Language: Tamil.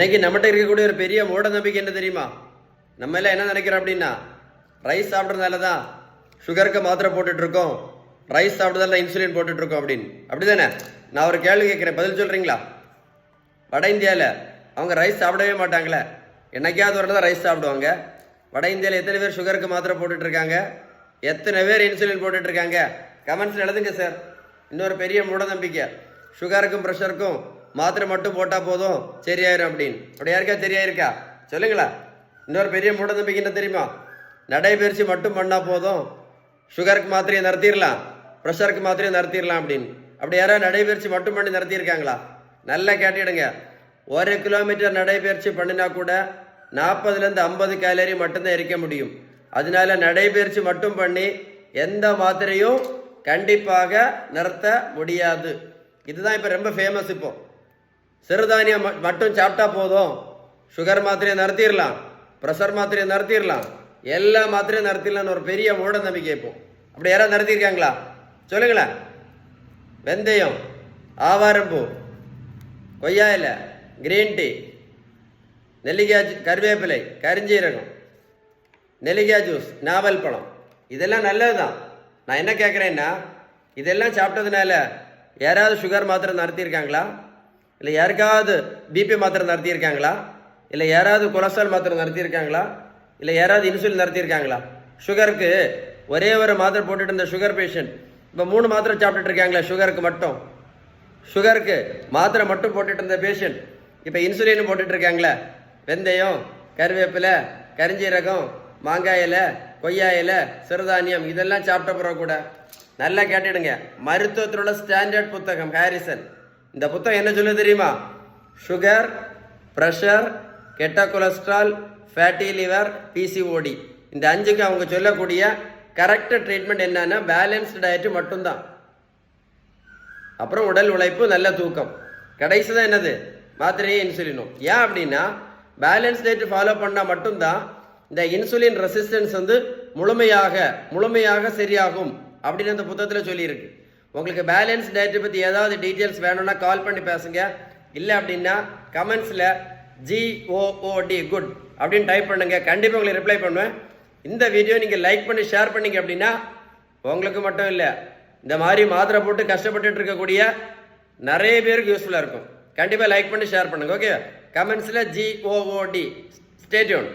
இன்னைக்கு நம்மகிட்ட இருக்கக்கூடிய ஒரு பெரிய மூட நம்பிக்கை என்ன தெரியுமா? நம்ம எல்லாம் என்ன நினைக்கிறோம் அப்படின்னா, ரைஸ் சாப்பிட்றதுனால தான் சுகருக்கு மாத்திரை போட்டுட்டு இருக்கோம், ரைஸ் சாப்பிட்றதால இன்சுலின் போட்டுட்டு இருக்கோம் அப்படின்னு. அப்படிதானே? நான் ஒரு கேள்வி கேட்குறேன், பதில் சொல்றீங்களா? வட இந்தியாவில் அவங்க ரைஸ் சாப்பிடவே மாட்டாங்களே, என்னைக்காவது ஒரு தான் ரைஸ் சாப்பிடுவாங்க. வட இந்தியாவில் எத்தனை பேர் சுகருக்கு மாத்திரை போட்டுட்டு இருக்காங்க, எத்தனை பேர் இன்சுலின் போட்டுட்டு இருக்காங்க? கமெண்ட்ஸில் எழுதுங்க சார். இன்னொரு பெரிய மூட நம்பிக்கை, சுகருக்கும் ப்ரெஷருக்கும் மாத்திரை மட்டும் போட்டால் போதும் சரியாயிரும் அப்படின்னு. அப்படி யாருக்கா சரியாயிருக்கா சொல்லுங்களா? இன்னொரு பெரிய மூட நம்பிக்கை என்ன தெரியுமா? நடைபயிற்சி மட்டும் பண்ணால் போதும், சுகருக்கு மாத்திரையை நிறுத்திடலாம், ப்ரெஷருக்கு மாத்திரையை நிறுத்திடலாம் அப்படின்னு. அப்படி யாராவது நடைபயிற்சி மட்டும் பண்ணி நிறுத்தியிருக்காங்களா? நல்லா கேட்டுடுங்க. 1 கிலோமீட்டர் நடைபயிற்சி பண்ணினா கூட 40லேருந்து 50 கேலரி மட்டும்தான் எரிக்க முடியும். அதனால நடைபயிற்சி மட்டும் பண்ணி எந்த மாத்திரையும் கண்டிப்பாக நிறுத்த முடியாது. இதுதான் இப்போ ரொம்ப ஃபேமஸ். இப்போ சிறுதானியம் மட்டும் சாப்பிட்டா போதும், சுகர் மாத்திரையை நிறுத்திடலாம், ப்ரெஷர் மாத்திரையை நிறுத்திடலாம், எல்லா மாத்திரையும் நிறுத்திடலான்னு ஒரு பெரிய மூட நம்பிக்கை. இப்போ அப்படி யாராவது நிறுத்தியிருக்காங்களா சொல்லுங்களேன்? வெந்தயம், ஆவாரம்பூ, கொய்யா இலை, கிரீன் டீ, நெல்லிக்காய், கருவேப்பிலை, கரிஞ்சீரகம், நெல்லிக்காய் ஜூஸ், நாவல் பழம், இதெல்லாம் நல்லது தான். நான் என்ன கேட்குறேன்னா, இதெல்லாம் சாப்பிட்டதுனால யாராவது சுகர் மாத்திரை நடத்தியிருக்காங்களா? இல்லை யாருக்காவது பிபி மாத்திரை நடத்தியிருக்காங்களா? இல்லை யாராவது கொலஸ்ட்ரால் மாத்திரை நடத்தியிருக்காங்களா? இல்லை யாராவது இன்சுலின் நடத்தியிருக்காங்களா? சுகருக்கு ஒரே ஒரு மாத்திரை போட்டுட்டு இருந்த சுகர் பேஷண்ட் இப்போ 3 மாத்திரை சாப்பிட்டுட்டு இருக்காங்களா? சுகருக்கு மட்டும், சுகருக்கு மாத்திரை மட்டும் போட்டுட்டு இருந்த பேஷண்ட் இப்போ இன்சுலின் போட்டுட்டு இருக்காங்களே. வெந்தயம், கருவேப்பிலை, கரிஞ்சீரகம், மாங்காய் இலை, கொய்யா இலை, சிறுதானியம், இதெல்லாம் சாப்பிட்ட பிறகு கூட நல்லா கேட்டுடுங்க. மருத்துவத்தில் உள்ள ஸ்டாண்டர்ட் புத்தகம் ஹாரிசன், இந்த புத்தகம் என்ன சொல்லுது தெரியுமா? சுகர், ப்ரெஷர், கெட்ட கொலஸ்ட்ரால், ஃபேட்டி லிவர், பிசிஓடி, இந்த 5க்கு அவங்க சொல்லக்கூடிய கரெக்ட் ட்ரீட்மெண்ட் என்னன்னா பேலன்ஸ்டு டயட்டு மட்டும்தான். அப்புறம் உடல் உழைப்பு, நல்ல தூக்கம், கடைசி தான் என்னது? மாத்திரையே இன்சுலினும். ஏன் அப்படின்னா பேலன்ஸ் டயட் ஃபாலோ பண்ணால் மட்டும்தான் இந்த இன்சுலின் ரெசிஸ்டன்ஸ் முழுமையாக சரியாகும் அப்படின்னு அந்த புத்தகத்தில் சொல்லியிருக்கு. உங்களுக்கு பேலன்ஸ் டயட்டை பற்றி ஏதாவது டீட்டெயில்ஸ் வேணும்னா கால் பண்ணி பேசுங்க. இல்லை அப்படின்னா கமெண்ட்ஸில் GOOD குட் அப்படின்னு டைப் பண்ணுங்க, கண்டிப்பாக உங்களுக்கு ரிப்ளை பண்ணுவேன். இந்த வீடியோ நீங்கள் லைக் பண்ணி ஷேர் பண்ணீங்க அப்படின்னா உங்களுக்கு மட்டும் இல்லை, இந்த மாதிரி மாத்திரை போட்டு கஷ்டப்பட்டுட்டு இருக்கக்கூடிய நிறைய பேருக்கு யூஸ்ஃபுல்லாக இருக்கும். கண்டிப்பாக லைக் பண்ணி ஷேர் பண்ணுங்க. ஓகே, கமெண்ட்ஸில் GOOD. Stay tune.